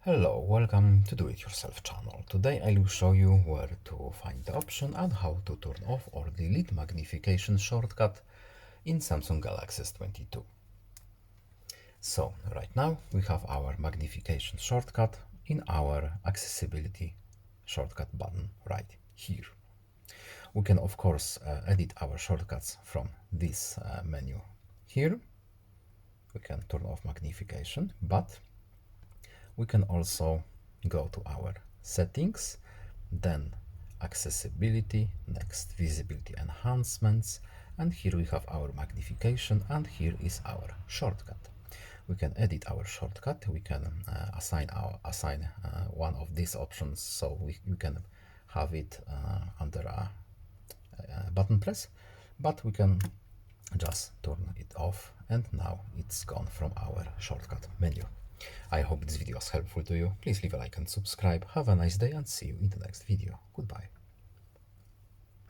Hello, welcome to Do It Yourself channel. Today I will show you where to find the option and how to turn off or delete magnification shortcut in Samsung Galaxy S22. So right now we have our magnification shortcut in our accessibility shortcut button right here. We can of course edit our shortcuts from this menu here. We can turn off magnification, but we can also go to our settings, then accessibility, next visibility enhancements, and here we have our magnification, and here is our shortcut. We can edit our shortcut. We can assign one of these options, so we can have it under a button press, but we can just turn it off, and now it's gone from our shortcut menu. I hope this video was helpful to you. Please leave a like and subscribe. Have a nice day and see you in the next video. Goodbye.